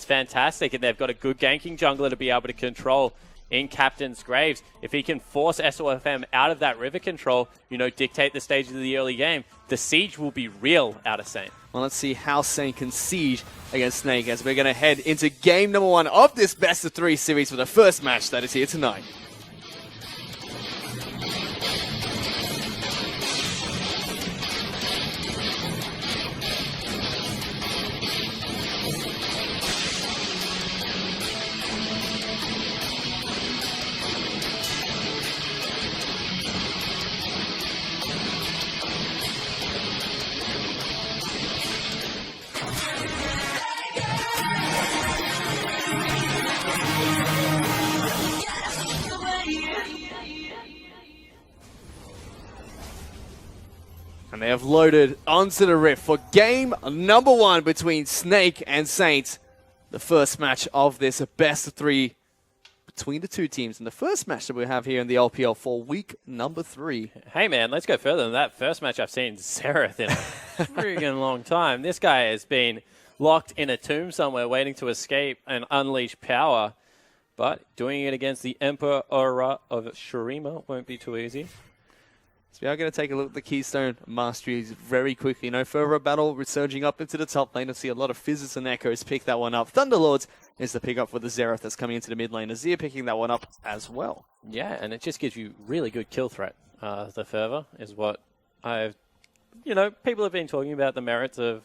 It's fantastic, and they've got a good ganking jungler to be able to control in Captain's Graves. If he can force SofM out of that river control, you know, dictate the stages of the early game, the siege will be real out of Saint. Well, let's see how Saint can siege against Snake as we're going to head into game number 1 of this best-of-3 series for the first match that is here tonight. And they have loaded onto the Rift for game number 1 between Snake and Saint. The first match of this best-of-3 between the two teams. And the first match that we have here in the LPL for week number 3. Hey man, let's go further than that. First match I've seen Xerath in a friggin' long time. This guy has been locked in a tomb somewhere waiting to escape and unleash power. But doing it against the Emperor of Shurima won't be too easy. So we are going to take a look at the Keystone Masteries very quickly. No further battle, resurging up into the top lane. I see a lot of Fizzes and Echoes pick that one up. Thunderlords is the pickup for the Xerath that's coming into the mid lane. Azir picking that one up as well. Yeah, and it just gives you really good kill threat. The Fervor is what I've... You know, people have been talking about the merits of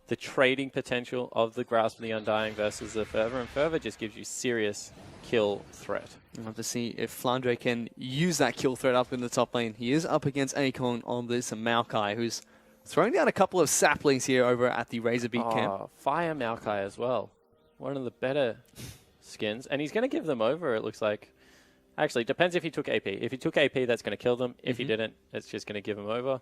the trading potential of the Grasp of the Undying versus the Fervor, and Fervor just gives you serious kill threat. We'll have to see if Flandre can use that kill threat up in the top lane. He is up against Akon on this Maokai, who's throwing down a couple of saplings here over at the Razorbeak camp. Fire Maokai as well. One of the better skins. And he's going to give them over, it looks like. Actually, it depends if he took AP. If he took AP, that's going to kill them. If he didn't, it's just going to give him over.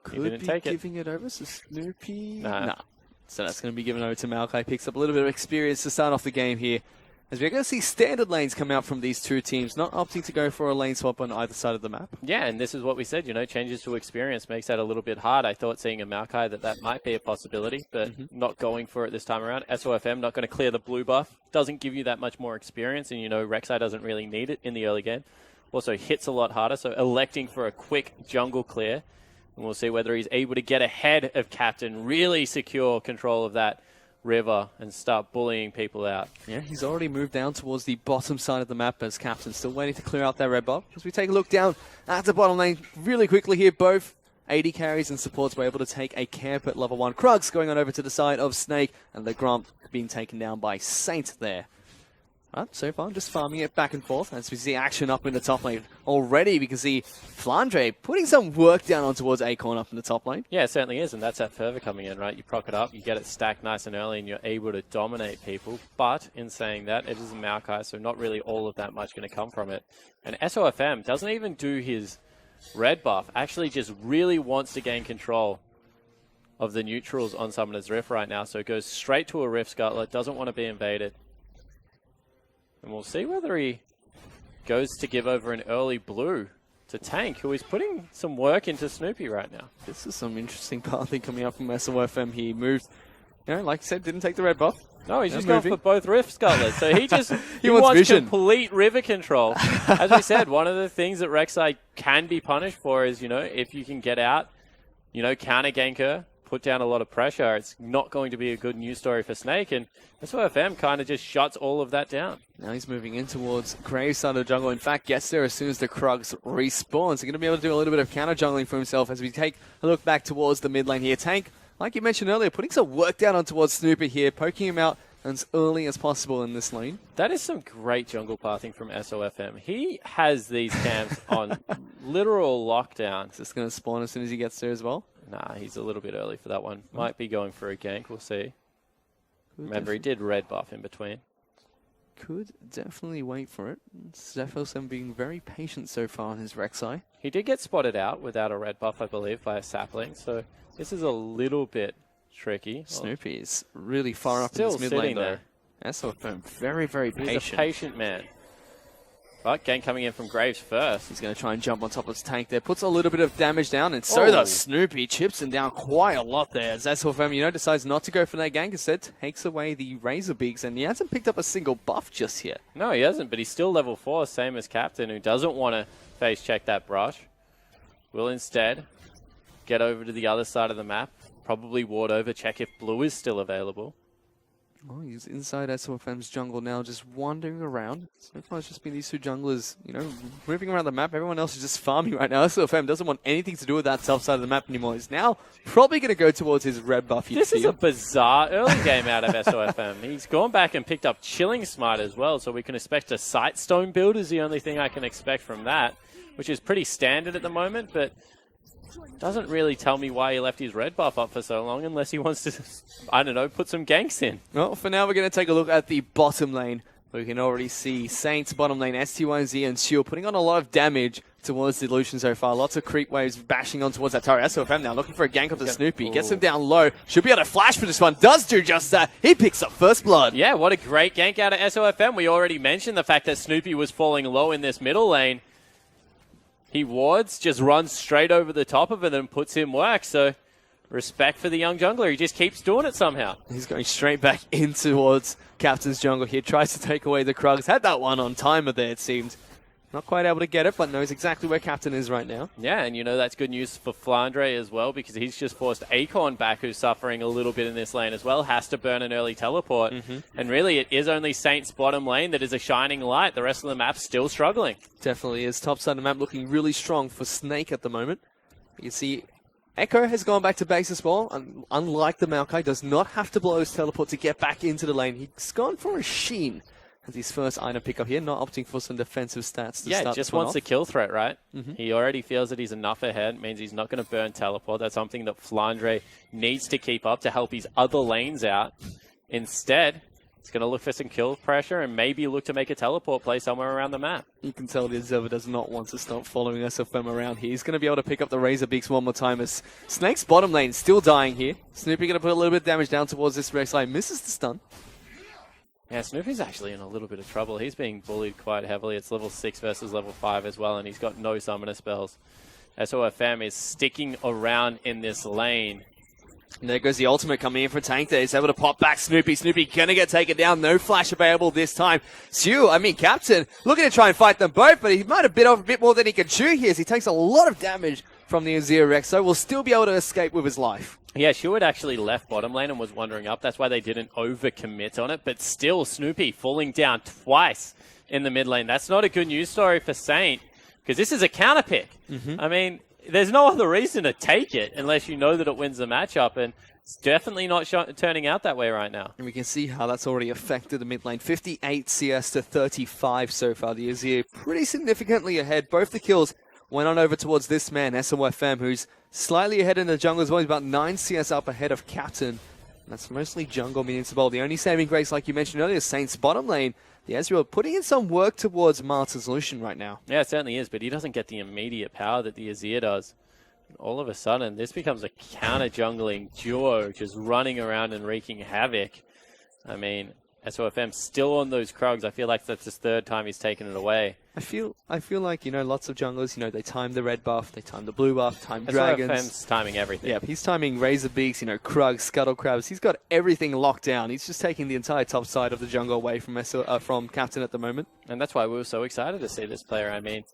Could be giving it over to Snoopy. Nah. So that's going to be given over to Maokai. Picks up a little bit of experience to start off the game here. As we're going to see standard lanes come out from these two teams, not opting to go for a lane swap on either side of the map. Yeah, and this is what we said, you know, changes to experience makes that a little bit hard. I thought seeing a Maokai that might be a possibility, but not going for it this time around. SofM not going to clear the blue buff. Doesn't give you that much more experience, and you know, Rek'Sai doesn't really need it in the early game. Also hits a lot harder, so electing for a quick jungle clear. And we'll see whether he's able to get ahead of Captain, really secure control of that river and start bullying people out. Yeah, he's already moved down towards the bottom side of the map as Captain, still waiting to clear out that red buff. As we take a look down at the bottom lane really quickly here, both AD carries and supports were able to take a camp at level 1. Krugs going on over to the side of Snake, and the Grump being taken down by Saint there. So far, just farming it back and forth as we see action up in the top lane. Already we can see Flandre putting some work down on towards Acorn up in the top lane. Yeah, it certainly is, and that's that Fervor coming in, right? You proc it up, you get it stacked nice and early, and you're able to dominate people. But in saying that, it is a Maokai, so not really all of that much going to come from it. And SofM doesn't even do his red buff, actually just really wants to gain control of the neutrals on Summoner's Rift right now, so it goes straight to a Rift Scuttler, doesn't want to be invaded. And we'll see whether he goes to give over an early blue to Tank, who is putting some work into Snoopy right now. This is some interesting pathing coming up from SofM. He moved, you know, like I said, didn't take the red buff. No, he's just going for both Rift Scuttlers. So he just he wants complete river control. As we said, one of the things that Rek'Sai can be punished for is, you know, if you can get out, you know, counter gank her, put down a lot of pressure, it's not going to be a good news story for Snake, and SofM kind of just shuts all of that down. Now he's moving in towards Graves side of the jungle. In fact, gets there as soon as the Krugs respawn. So going to be able to do a little bit of counter jungling for himself as we take a look back towards the mid lane here. Tank, like you mentioned earlier, putting some work down on towards Snooper here, poking him out as early as possible in this lane. That is some great jungle pathing from SofM. He has these camps on literal lockdown. Is this going to spawn as soon as he gets there as well? Nah, he's a little bit early for that one. Might be going for a gank, we'll see. Remember, he did red buff in between. Could definitely wait for it. SofM being very patient so far on his Rek'Sai. He did get spotted out without a red buff, I believe, by a sapling, so this is a little bit tricky. Snoopy is really far up in this mid lane, though. SofM very, very patient. He's a patient man. But gank coming in from Graves first. He's going to try and jump on top of his tank there. Puts a little bit of damage down, and so does Snoopy. Chips him down quite a lot there. As SofM, decides not to go for that gank. Instead, takes away the Razor Beaks, and he hasn't picked up a single buff just yet. No, he hasn't, but he's still level 4, same as Captain, who doesn't want to face check that brush. Will instead get over to the other side of the map. Probably ward over, check if blue is still available. Oh, he's inside SofM's jungle now, just wandering around. So far, it's just been these two junglers, moving around the map. Everyone else is just farming right now. SofM doesn't want anything to do with that south side of the map anymore. He's now probably going to go towards his red buff. This is a bizarre early game out of SofM. He's gone back and picked up Chilling Smite as well, so we can expect a Sightstone build is the only thing I can expect from that, which is pretty standard at the moment, but doesn't really tell me why he left his red buff up for so long unless he wants to, I don't know, put some ganks in. Well, for now, we're going to take a look at the bottom lane. We can already see Saints bottom lane, STYZ and Shield putting on a lot of damage towards the Lucian so far. Lots of creep waves bashing on towards that tower. SofM now looking for a gank onto Snoopy. Gets him down low. Should be able to flash for this one. Does do just that. He picks up first blood. Yeah, what a great gank out of SofM. We already mentioned the fact that Snoopy was falling low in this middle lane. He wards, just runs straight over the top of it and puts in work. So respect for the young jungler. He just keeps doing it somehow. He's going straight back in towards Captain's jungle here. Tries to take away the Krugs. Had that one on timer there, it seemed. Not quite able to get it, but knows exactly where Captain is right now. Yeah, and that's good news for Flandre as well, because he's just forced Acorn back, who's suffering a little bit in this lane as well. Has to burn an early teleport. And really, it is only Saints' bottom lane that is a shining light. The rest of the map's still struggling. Definitely is. Top side of the map looking really strong for Snake at the moment. You can see Echo has gone back to base as well. Unlike the Maokai, does not have to blow his teleport to get back into the lane. He's gone for a Sheen as his first item pickup here, not opting for some defensive stats to start just wants a kill threat, right? He already feels that he's enough ahead. It means he's not going to burn teleport. That's something that Flandre needs to keep up to help his other lanes out. Instead, he's going to look for some kill pressure and maybe look to make a teleport play somewhere around the map. You can tell the observer does not want to stop following SofM around here. He's going to be able to pick up the Razor Beaks one more time as Snake's bottom lane still dying here. Snoopy going to put a little bit of damage down towards this race line. Misses the stun. Yeah, Snoopy's actually in a little bit of trouble. He's being bullied quite heavily. It's level 6 versus level 5 as well, and he's got no summoner spells. SofM is sticking around in this lane. And there goes the ultimate coming in for tank there. He's able to pop back Snoopy. Snoopy gonna get taken down. No flash available this time. Captain, looking to try and fight them both, but he might have bit off a bit more than he can chew here as he takes a lot of damage from the Azir Rex, so will still be able to escape with his life. Yeah, Shu had actually left bottom lane and was wandering up. That's why they didn't overcommit on it. But still, Snoopy falling down twice in the mid lane. That's not a good news story for Saint, because this is a counter pick. I mean, there's no other reason to take it unless you know that it wins the matchup, and it's definitely not turning out that way right now. And we can see how that's already affected the mid lane. 58 CS to 35 so far. The Azir pretty significantly ahead. Both the kills went on over towards this man, SofM, who's slightly ahead in the jungle as well. He's about 9 CS up ahead of Captain. And that's mostly jungle minions to bowl. The only saving grace, like you mentioned earlier, Saints bottom lane. The Ezreal putting in some work towards Martyr's Lucian right now. Yeah, it certainly is, but he doesn't get the immediate power that the Azir does. And all of a sudden, this becomes a counter-jungling duo just running around and wreaking havoc. I mean, SofM still on those Krugs. I feel like that's his third time he's taken it away. I feel like, lots of junglers, they time the red buff, they time the blue buff, time dragons. SofM's timing everything. Yeah, he's timing Razor Beaks, Krugs, Scuttle Crabs. He's got everything locked down. He's just taking the entire top side of the jungle away from Captain at the moment. And that's why we were so excited to see this player. I mean,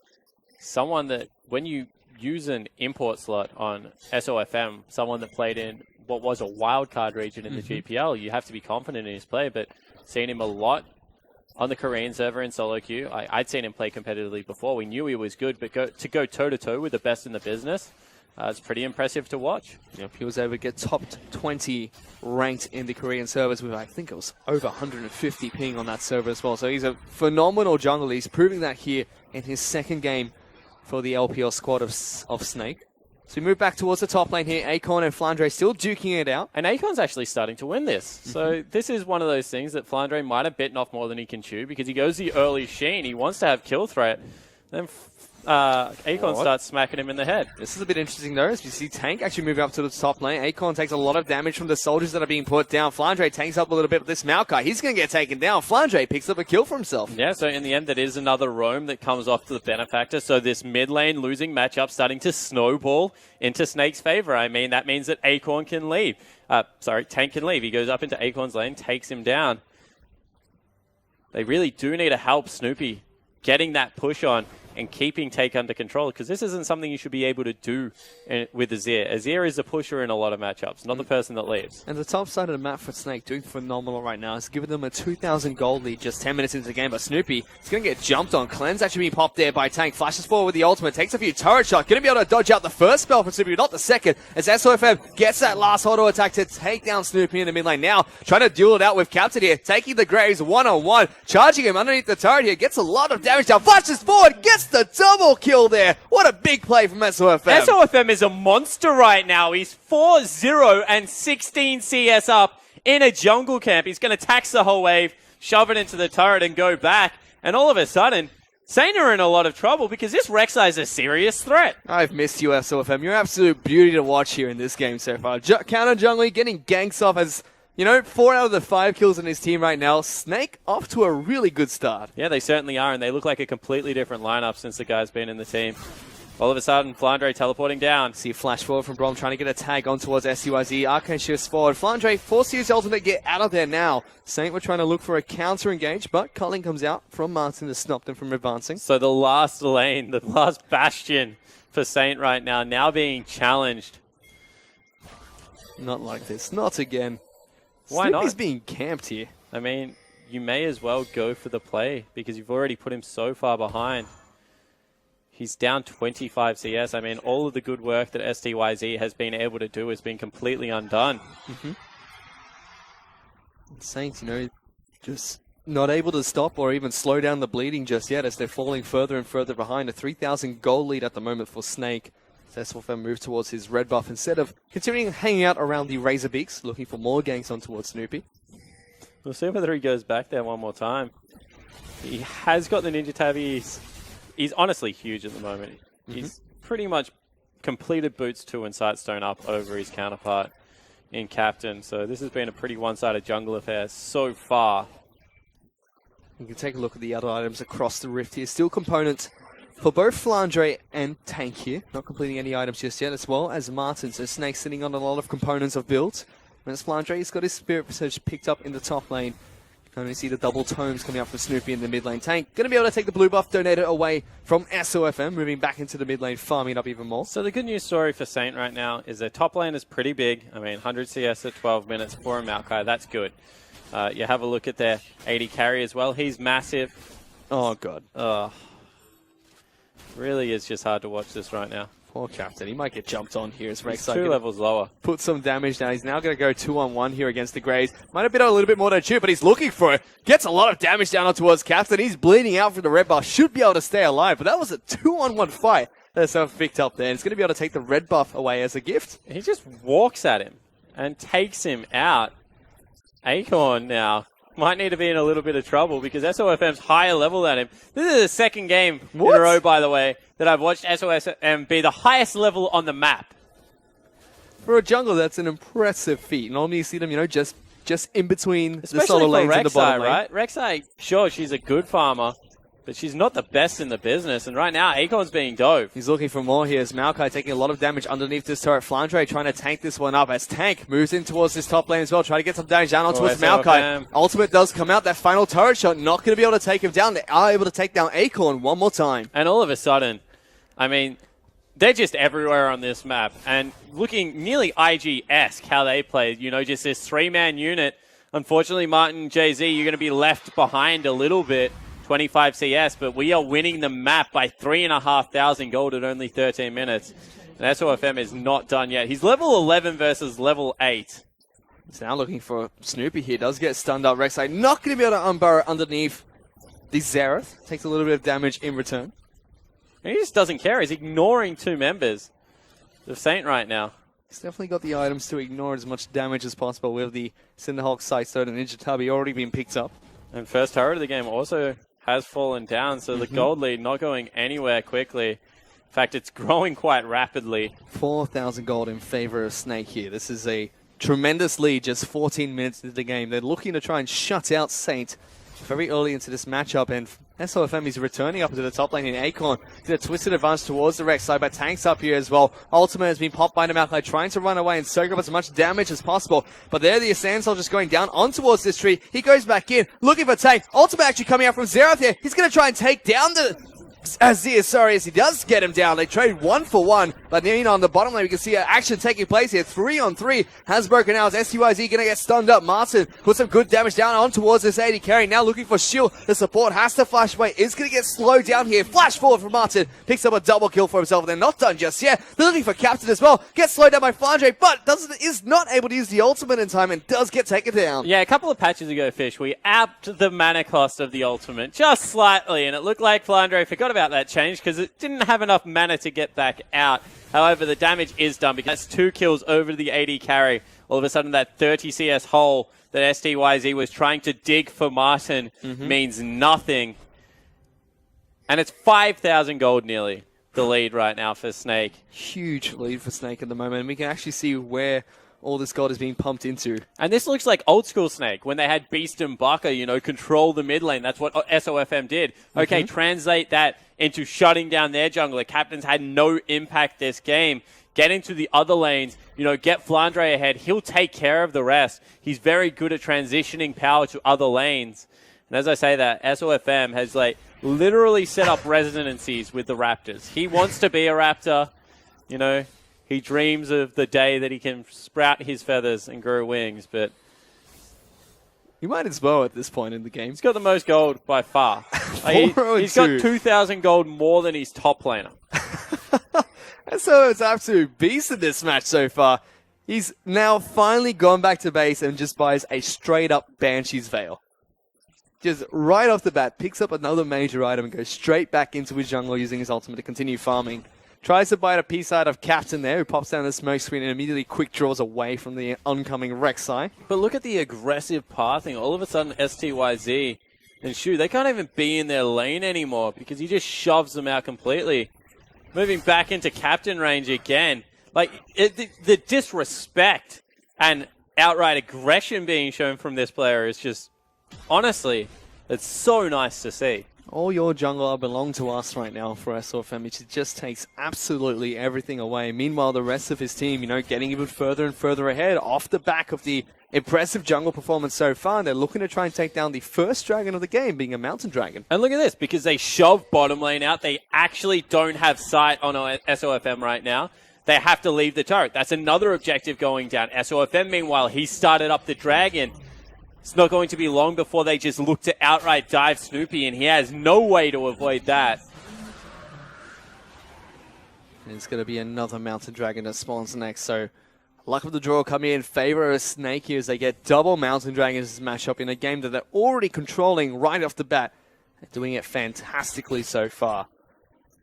someone that, when you use an import slot on SofM, someone that played in what was a wildcard region in the GPL, you have to be confident in his play, but seeing him a lot on the Korean server in solo queue. I'd seen him play competitively before. We knew he was good, but to go toe-to-toe with the best in the business, it's pretty impressive to watch. Yep, he was able to get top 20 ranked in the Korean servers with, I think it was over 150 ping on that server as well. So he's a phenomenal jungler. He's proving that here in his second game for the LPL squad of Snake. So we move back towards the top lane here. Acorn and Flandre still duking it out. And Acorn's actually starting to win this. So this is one of those things that Flandre might have bitten off more than he can chew, because he goes the early Sheen. He wants to have kill threat. Then Acorn starts smacking him in the head. This is a bit interesting though, as you see Tank actually moving up to the top lane. Acorn takes a lot of damage from the soldiers that are being put down. Flandre tanks up a little bit with this Maokai. He's going to get taken down. Flandre picks up a kill for himself. Yeah, so in the end, that is another roam that comes off to the Benefactor. So this mid lane losing matchup starting to snowball into Snake's favor. I mean, that means that Acorn can leave. Tank can leave. He goes up into Acorn's lane, takes him down. They really do need to help Snoopy getting that push on and keeping Take under control, because this isn't something you should be able to do with Azir. Azir is the pusher in a lot of matchups, not the person that leaves. And the top side of the map for Snake doing phenomenal right now. It's given them a 2,000 gold lead just 10 minutes into the game, but Snoopy is going to get jumped on. Cleanse actually being popped there by Tank. Flashes forward with the ultimate, takes a few turret shots. Going to be able to dodge out the first spell for Snoopy, not the second, as SofM gets that last auto attack to take down Snoopy in the mid lane. Now, trying to duel it out with Captain here, taking the Graves one-on-one, charging him underneath the turret here, gets a lot of damage down, flashes forward, gets the double kill there. What a big play from SofM. SofM is a monster right now. He's 4-0 and 16 CS up in a jungle camp. He's going to tax the whole wave, shove it into the turret and go back. And all of a sudden, Saint are in a lot of trouble because this Rek'Sai is a serious threat. I've missed you, SofM. You're absolute beauty to watch here in this game so far. Counter jungling, getting ganks off as, 4 out of the 5 kills in his team right now. Snake off to a really good start. Yeah, they certainly are, and they look like a completely different lineup since the guy's been in the team. All of a sudden, Flandre teleporting down. See a flash forward from Brom, trying to get a tag on towards SUIZ. Arcane shifts forward. Flandre forced to use ultimate, get out of there now. Saint were trying to look for a counter engage, but Culling comes out from Martin to stop them from advancing. So the last lane, the last bastion for Saint right now being challenged. Not like this. Not again. Why not? Snoopy's being camped here. I mean, you may as well go for the play because you've already put him so far behind. He's down 25 CS. I mean, all of the good work that SDYZ has been able to do has been completely undone. Saints, just not able to stop or even slow down the bleeding just yet as they're falling further and further behind. A 3,000 goal lead at the moment for Snake. SofM move towards his red buff instead of continuing hanging out around the Razor Beaks, looking for more ganks on towards Snoopy. We'll see whether he goes back there one more time. He has got the Ninja Tab. He's honestly huge at the moment. He's pretty much completed Boots 2 and Sightstone up over his counterpart in Captain. So this has been a pretty one-sided jungle affair so far. You can take a look at the other items across the rift here. Still components for both Flandre and Tank here. Not completing any items just yet, as well as Martin. So Snake sitting on a lot of components of builds. Whereas Flandre, he's got his Spirit Visage picked up in the top lane. You can only see the double tomes coming up from Snoopy in the mid lane. Tank going to be able to take the blue buff, donate it away from SofM, moving back into the mid lane, farming up even more. So the good news story for Saint right now is their top lane is pretty big. I mean, 100 CS at 12 minutes for a Maokai. That's good. You have a look at their 80 carry as well. He's massive. Oh, God. Really is just hard to watch this right now. Poor Captain. He might get jumped on here as Rek'Sai. 2 levels lower. Put some damage down. He's now going to go 2-on-1 here against the Graves. Might have been a little bit more to chew, but he's looking for it. Gets a lot of damage down towards Captain. He's bleeding out from the red buff. Should be able to stay alive, but that was a 2-on-1 fight that Self picked up there. And it's going to be able to take the red buff away as a gift. He just walks at him and takes him out. Acorn now might need to be in a little bit of trouble because SofM's higher level than him. This is the second game in a row, by the way, that I've watched SofM be the highest level on the map. For a jungle, that's an impressive feat. Normally you see them, just in between Especially the solo lanes Rek'Sai, and the bottom lane. Right? Rek'Sai, sure, she's a good farmer, but she's not the best in the business. And right now, Acorn's being dove. He's looking for more here as Maokai taking a lot of damage underneath this turret. Flandre trying to tank this one up as Tank moves in towards this top lane as well, trying to get some damage down towards Maokai. Ultimate does come out. That final turret shot not going to be able to take him down. They are able to take down Acorn one more time. And all of a sudden, I mean, they're just everywhere on this map. And looking nearly IG-esque how they play, just this 3-man unit. Unfortunately, Martin, JZ, you're going to be left behind a little bit. 25 CS, but we are winning the map by 3,500 gold at only 13 minutes. And SofM is not done yet. He's level 11 versus level 8. He's now looking for Snoopy here. Does get stunned up. Rek'Sai not going to be able to unburrow underneath the Xerath. Takes a little bit of damage in return. And he just doesn't care. He's ignoring 2 members of Saint right now. He's definitely got the items to ignore as much damage as possible with the Cinderhulk, Sightstone, and Ninja Tabi already being picked up. And first turret of the game also has fallen down, so the gold lead not going anywhere quickly. In fact, it's growing quite rapidly. 4,000 gold in favor of Snake here. This is a tremendous lead, just 14 minutes into the game. They're looking to try and shut out Saint very early into this matchup, and SofM is returning up into the top lane in Acorn. Did a twisted advance towards the Rex side, but Tank's up here as well. Ultimate has been popped by Namalkai, trying to run away and soak up as much damage as possible. But there the Ascend Soldier's going down on towards this tree. He goes back in, looking for Tank. Ultimate actually coming out from Xerath here. He's going to try and take down the Azir, as he does get him down. They trade 1 for 1, but then on the bottom lane we can see action taking place here. 3-on-3 has broken out. SUYZ going to get stunned up. Martin put some good damage down on towards this AD carry. Now looking for shield. The support has to flash away. Is going to get slowed down here. Flash forward from Martin. Picks up a double kill for himself. They're not done just yet. They're looking for Captain as well. Gets slowed down by Flandre, but is not able to use the ultimate in time and does get taken down. Yeah, a couple of patches ago, Fish, we upped the mana cost of the ultimate just slightly, and it looked like Flandre forgot about that change because it didn't have enough mana to get back out. However, the damage is done because that's 2 kills over the AD carry. All of a sudden, that 30 CS hole that STYZ was trying to dig for Martin means nothing. And it's 5,000 gold nearly, the lead right now for Snake. Huge lead for Snake at the moment, and we can actually see where all this gold is being pumped into. And this looks like old school Snake, when they had Beast and Baka, you know, control the mid lane. That's what SofM did. Okay, translate that into shutting down their jungler. Captains had no impact this game. Get into the other lanes, you know, get Flandre ahead. He'll take care of the rest. He's very good at transitioning power to other lanes. And as I say that, SofM has, like, literally set up residencies with the Raptors. He wants to be a Raptor, you know. He dreams of the day that he can sprout his feathers and grow wings, but he might as well at this point in the game. He's got the most gold by far. He's got 2,000 gold more than his top laner. And so it's absolute beast in this match so far. He's now finally gone back to base and just buys a straight-up Banshee's Veil. Just right off the bat, picks up another major item and goes straight back into his jungle using his ultimate to continue farming. Tries to bite a piece out of Captain there, who pops down the smoke screen and immediately quick draws away from the oncoming Rek'Sai. But look at the aggressive pathing. All of a sudden, STYZ and Shu, they can't even be in their lane anymore because he just shoves them out completely. Moving back into Captain range again. Like, the disrespect and outright aggression being shown from this player is just, honestly, it's so nice to see. All your jungler belong to us right now for SofM, which just takes absolutely everything away. Meanwhile, the rest of his team, you know, getting even further and further ahead off the back of the impressive jungle performance so far. They're looking to try and take down the first dragon of the game, being a mountain dragon. And look at this, because they shove bottom lane out, they actually don't have sight on SofM right now. They have to leave the turret. That's another objective going down. SofM, meanwhile, he started up the dragon. It's not going to be long before they just look to outright dive Snoopy, and he has no way to avoid that. And it's going to be another mountain dragon that spawns next, so luck of the draw coming in favor of Snake here as they get double mountain dragons match up in a game that they're already controlling right off the bat. They're doing it fantastically so far.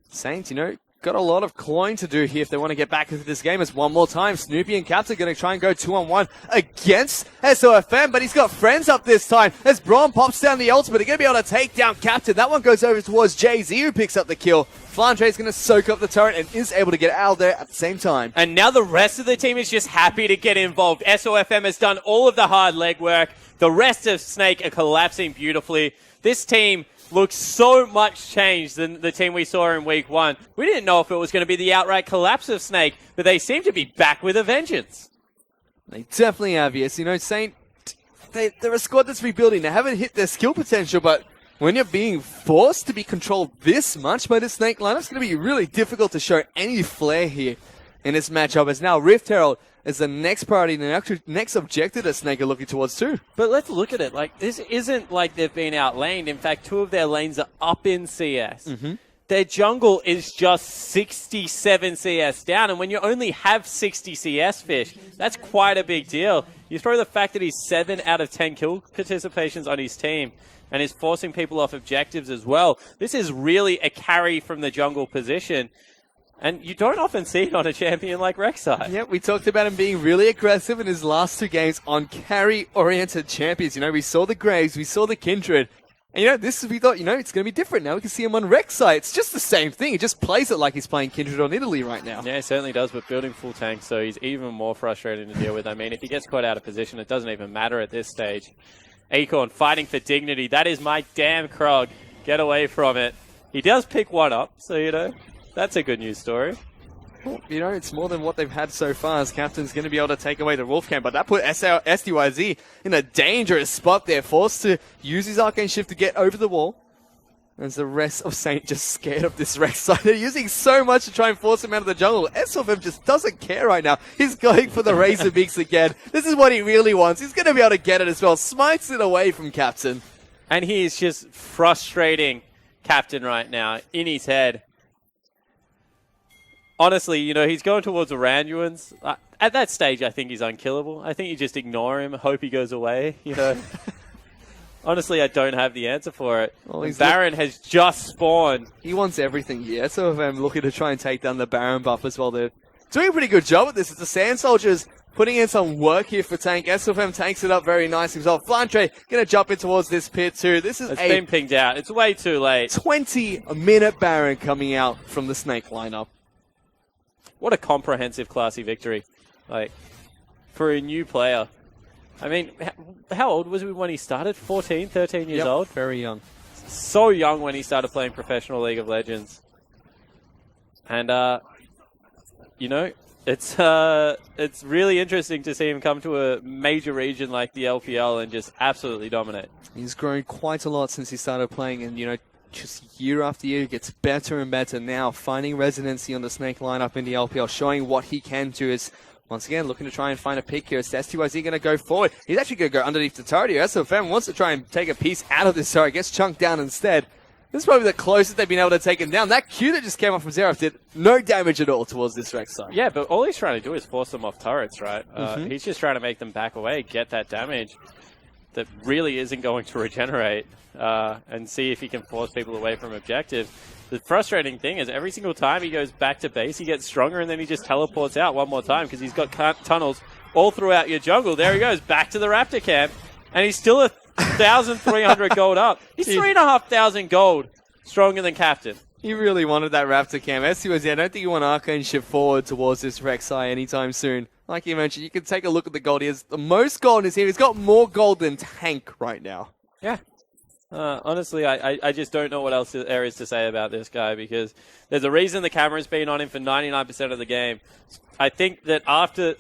Saints, you know, got a lot of clawing to do here if they want to get back into this game. It's one more time. Snoopy and Captain are going to try and go 2-on-1 against SofM, but he's got friends up this time as Braum pops down the ultimate. They're going to be able to take down Captain. That one goes over towards Jay-Z, who picks up the kill. Flandre is going to soak up the turret and is able to get out of there at the same time. And now the rest of the team is just happy to get involved. SofM has done all of the hard legwork. The rest of Snake are collapsing beautifully. This team looks so much changed than the team we saw in week 1. We didn't know if it was going to be the outright collapse of Snake, but they seem to be back with a vengeance. They definitely have, yes. You know, Saint, they're a squad that's rebuilding. They haven't hit their skill potential, but when you're being forced to be controlled this much by the Snake lineup, it's going to be really difficult to show any flair here in this matchup. As now Rift Herald is the next priority, the next objective that Snake are looking towards too. But let's look at it. Like, this isn't like they've been outlaned. In fact, 2 of their lanes are up in CS. Their jungle is just 67 CS down, and when you only have 60 CS, Fish, that's quite a big deal. You throw the fact that he's 7 out of 10 kill participations on his team, and is forcing people off objectives as well. This is really a carry from the jungle position. And you don't often see it on a champion like Rek'Sai. Yeah, we talked about him being really aggressive in his last 2 games on carry-oriented champions. You know, we saw the Graves, we saw the Kindred. And we thought, it's going to be different now. We can see him on Rek'Sai. It's just the same thing. He just plays it like he's playing Kindred on Italy right now. Yeah, he certainly does, but building full tanks, so he's even more frustrating to deal with. I mean, if he gets caught out of position, it doesn't even matter at this stage. Acorn fighting for dignity. That is my damn Krog. Get away from it. He does pick one up, so, that's a good news story. Well, it's more than what they've had so far, as Captain's going to be able to take away the Wolfcamp, but that put SDYZ in a dangerous spot there, forced to use his Arcane Shift to get over the wall. As the rest of Saint just scared of this Rek'Sai. They're using so much to try and force him out of the jungle. SofM just doesn't care right now. He's going for the Razor Beaks again. This is what he really wants. He's going to be able to get it as well. Smites it away from Captain. And he is just frustrating Captain right now in his head. Honestly, he's going towards Oranguans. At that stage, I think he's unkillable. I think you just ignore him, hope he goes away, Honestly, I don't have the answer for it. Well, Baron has just spawned. He wants everything here. So if I'm looking to try and take down the Baron buff as well. They're doing a pretty good job at this. It's the Sand Soldiers putting in some work here for tank. SofM tanks it up very nicely as well. Flantre going to jump in towards this pit too. It's been pinged out. It's way too late. 20-minute Baron coming out from the Snake lineup. What a comprehensive, classy victory. For a new player. I mean, how old was he when he started? 14, 13 years old? Very young. So young when he started playing professional League of Legends. And, it's really interesting to see him come to a major region like the LPL and just absolutely dominate. He's grown quite a lot since he started playing, and, just year after year, gets better and better now, finding residency on the Snake lineup in the LPL, showing what he can do. Is once again looking to try and find a pick here. Is STYZ going to go forward? He's actually going to go underneath the turret here. SofM wants to try and take a piece out of this turret, gets chunked down instead. This is probably the closest they've been able to take him down. That Q that just came off from Xerath did no damage at all towards this Rek'Sai. Yeah, but all he's trying to do is force them off turrets, right? He's just trying to make them back away, get that damage that really isn't going to regenerate. And see if he can force people away from objectives. The frustrating thing is every single time he goes back to base, he gets stronger and then he just teleports out one more time because he's got tunnels all throughout your jungle. There he goes, back to the Raptor camp. And he's still 1,300 gold up. He's 3,500 gold stronger than Captain. He really wanted that Raptor camp. SUSZ, I don't think you want Arcane shift forward towards this Rek'Sai anytime soon. Like you mentioned, you can take a look at the gold. He has the most gold in his team. He's got more gold than Tank right now. Yeah. Honestly, I just don't know what else there is to say about this guy because there's a reason the camera's been on him for 99% of the game. I think that after,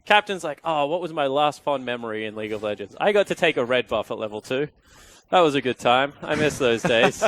Captain's like, oh, what was my last fond memory in League of Legends? I got to take a red buff at level 2. That was a good time. I miss those days.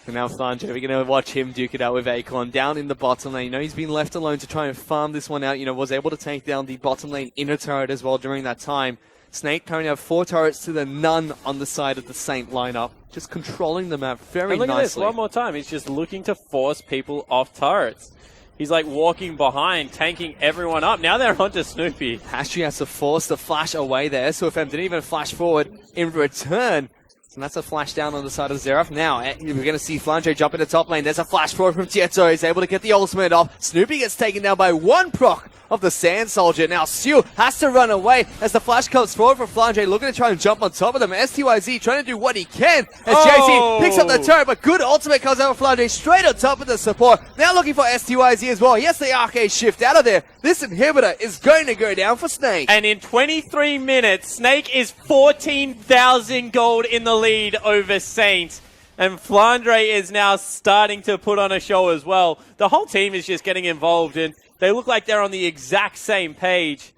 And now Flange, we're going to watch him duke it out with Acorn down in the bottom lane. He's been left alone to try and farm this one out. Was able to take down the bottom lane inner turret as well during that time. Snake currently have 4 turrets to the none on the side of the Saint lineup. Just controlling the map very nicely. Look at this one more time. He's just looking to force people off turrets. He's walking behind, tanking everyone up. Now they're onto Snoopy. Hastry has to force the flash away there. SofM didn't even flash forward in return. And that's a flash down on the side of Xerath. Now, we're going to see Flange jump into top lane. There's a flash forward from Tieto. He's able to get the ultimate off. Snoopy gets taken down by 1 proc of the Sand Soldier. Now, Siu has to run away as the flash comes forward from Flange, looking to try and jump on top of them. STYZ trying to do what he can as JC picks up the turret, but good ultimate comes out of Flange straight on top of the support. Now looking for STYZ as well. Yes, the arcade shift out of there. This inhibitor is going to go down for Snake. And in 23 minutes, Snake is 14,000 gold in the lead over Saint. And Flandre is now starting to put on a show as well. The whole team is just getting involved, and they look like they're on the exact same page.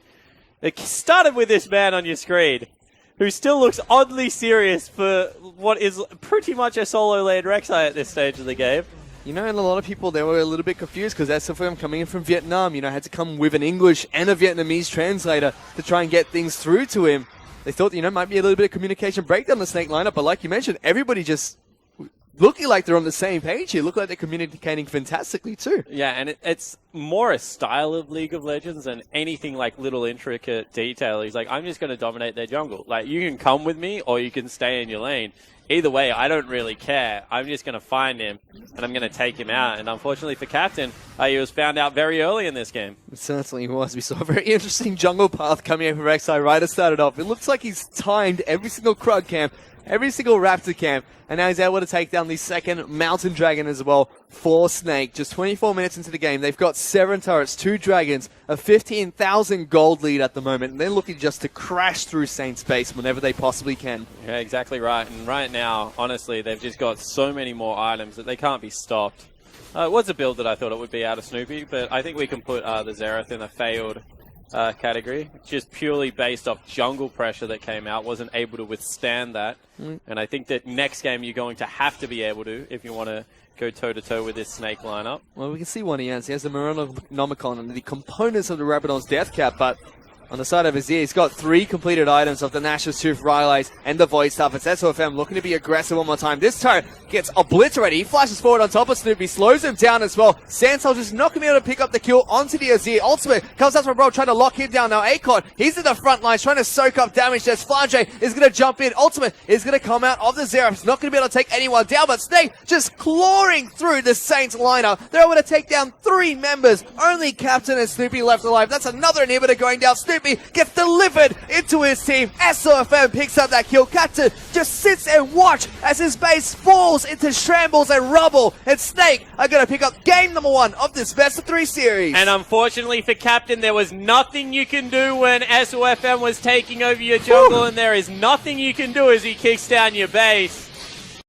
It started with this man on your screen, who still looks oddly serious for what is pretty much a solo-lane Rek'Sai at this stage of the game. And a lot of people, they were a little bit confused because SofM coming in from Vietnam, had to come with an English and a Vietnamese translator to try and get things through to him. They thought, might be a little bit of communication breakdown in the Snake lineup, but like you mentioned, everybody just looking like they're on the same page here. Look like they're communicating fantastically too. Yeah, and it's more a style of League of Legends than anything like little intricate detail. He's like, I'm just going to dominate their jungle. Like, you can come with me or you can stay in your lane. Either way, I don't really care. I'm just going to find him, and I'm going to take him out. And unfortunately for Captain, he was found out very early in this game. It certainly was. We saw a very interesting jungle path coming over Rek'Sai right at started off. It looks like he's timed every single Krug camp, every single Raptor camp, and now he's able to take down the second Mountain Dragon as well for Snake. Just 24 minutes into the game, they've got 7 turrets, 2 dragons, a 15,000 gold lead at the moment, and they're looking just to crash through Saint's base whenever they possibly can. Yeah, exactly right. And right now, honestly, they've just got so many more items that they can't be stopped. It was a build that I thought it would be out of Snoopy, but I think we can put the Xerath in a failed category, just purely based off jungle pressure that came out, wasn't able to withstand that. And I think that next game you're going to have to be able to if you want to go toe-to-toe with this Snake lineup. Well, we can see what he has. He has the Moronomicon and the components of the Rabadon's Death Cap, but on the side of his ear, he's got 3 completed items of the Nash's Tooth, Rylai's, and the Void Staff. It's SofM looking to be aggressive one more time. This turret gets obliterated. He flashes forward on top of Snoopy, slows him down as well. Sansol just not going to be able to pick up the kill onto the Azir. Ultimate comes out from Bro, trying to lock him down. Now Akon, he's in the front lines, trying to soak up damage. There's Flange is going to jump in. Ultimate is going to come out of the Xerath. He's not going to be able to take anyone down, but Snake just clawing through the Saints lineup. They're able to take down 3 members. Only Captain and Snoopy left alive. That's another inhibitor going down. Snoopy gets delivered into his team. SofM picks up that kill. Captain just sits and watch as his base falls into shambles and rubble. And Snake are going to pick up game number 1 of this best of 3 series. And unfortunately for Captain, there was nothing you can do when SofM was taking over your jungle, and there is nothing you can do as he kicks down your base.